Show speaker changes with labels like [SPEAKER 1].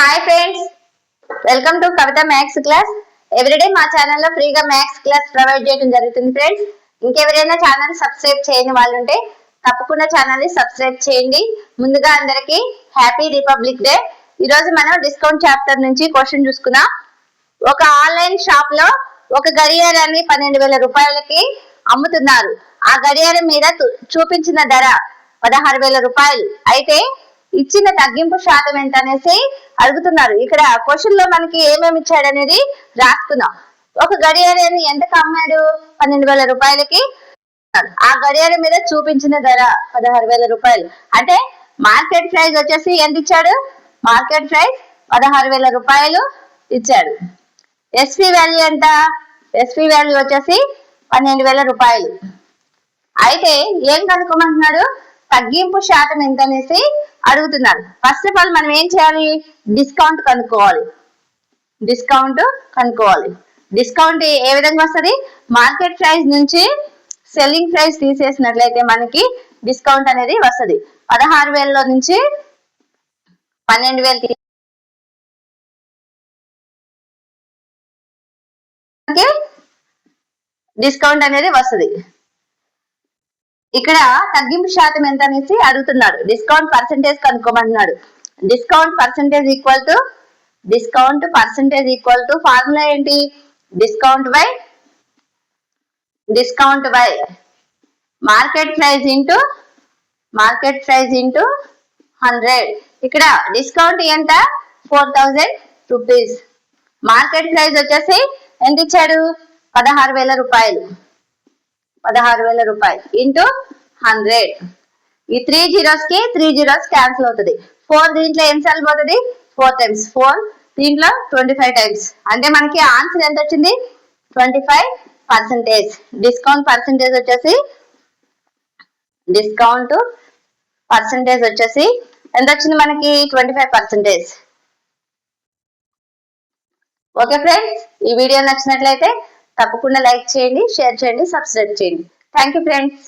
[SPEAKER 1] Hi friends, welcome to Kavitha maths class. Everyday మా ఛానల్లో ఫ్రీగా మ్యాథ్స్ క్లాస్ ప్రొవైడ్ చేయడం జరుగుతుంది ఫ్రెండ్స్. ఇంకెవరైనా ఛానల్ సబ్స్క్రైబ్ చేయని వాళ్ళు ఉంటే తప్పకుండా ఛానల్ ని సబ్స్క్రైబ్ చేయండి. ముందుగా అందరికి హ్యాపీ రిపబ్లిక్ డే. ఈ రోజు మనం డిస్కౌంట్ చాప్టర్ నుంచి క్వశ్చన్ చూసుకుందాం. ఒక ఆన్లైన్ షాప్ లో ఒక గడియారాన్ని 12,000 రూపాయలకి అమ్ముతున్నారు. ఆ గడియారం మీద చూపించిన ధర 16,000 రూపాయలు. అయితే ఇచ్చిన తగ్గింపు శాతం ఎంత అనేసి అడుగుతున్నారు. ఇక్కడ క్వశ్చన్ లో మనకి ఏమేమి ఇచ్చాడు అనేది రాసుకుందాం. ఒక గడియారాన్ని ఎంతకు అమ్మాడు? 12,000 రూపాయలకి. ఆ గడియారం మీద చూపించిన ధర 16,000 రూపాయలు. అంటే మార్కెట్ ప్రైస్ వచ్చేసి ఎంత ఇచ్చాడు? మార్కెట్ ప్రైస్ 16,000 రూపాయలు ఇచ్చాడు. ఎస్పీ వాల్యూ ఎంత? ఎస్పీ వాల్యూ వచ్చేసి 12,000 రూపాయలు. అయితే ఏం కనుక్కోమంటున్నాడు? తగ్గింపు శాతం ఎంత అనేసి అడుగుతున్నారు. ఫస్ట్ ఆఫ్ ఆల్ మనం ఏం చేయాలి? డిస్కౌంట్ కనుక్కోవాలి. డిస్కౌంట్ ఏ విధంగా వస్తుంది? మార్కెట్ ప్రైస్ నుంచి సెల్లింగ్ ప్రైస్ తీసేసినట్లయితే మనకి డిస్కౌంట్ అనేది వస్తుంది. 16,000 నుంచి 12,000 డిస్కౌంట్ అనేది వస్తుంది. ఇక్కడ తగ్గింపు శాతం ఎంత అనేసి అడుగుతున్నాడు. డిస్కౌంట్ పర్సెంటేజ్ కనుక్కోమంటున్నాడు. Discount percentage equal to formula ఏంటి? Discount by market price into 100. ఇక్కడ డిస్కౌంట్ ఎంత? 4,000 రూపీస్. మార్కెట్ ప్రైస్ వచ్చేసి ఎంత ఇచ్చాడు? 16,000 రూపాయలు. 16,000 రూపాయలు ఇంటూ 100. ఈ 3 zeros క్యాన్సిల్ అవుతుంది. 4 దీంట్లో ఎన్నిసార్లు పోతుంది? 4 times. 4 దీంట్లో 25 times. అంటే మనకి ఆన్సర్ ఎంత వచ్చింది? 25%. డిస్కౌంట్ పర్సెంటేజ్ వచ్చేసి ఎంత వచ్చింది మనకి? 25%. ఓకే ఫ్రెండ్స్, ఈ వీడియో నచ్చినట్లయితే తప్పకుండా లైక్ చేయండి, షేర్ చేయండి, సబ్స్క్రైబ్ చేయండి. Thank you friends.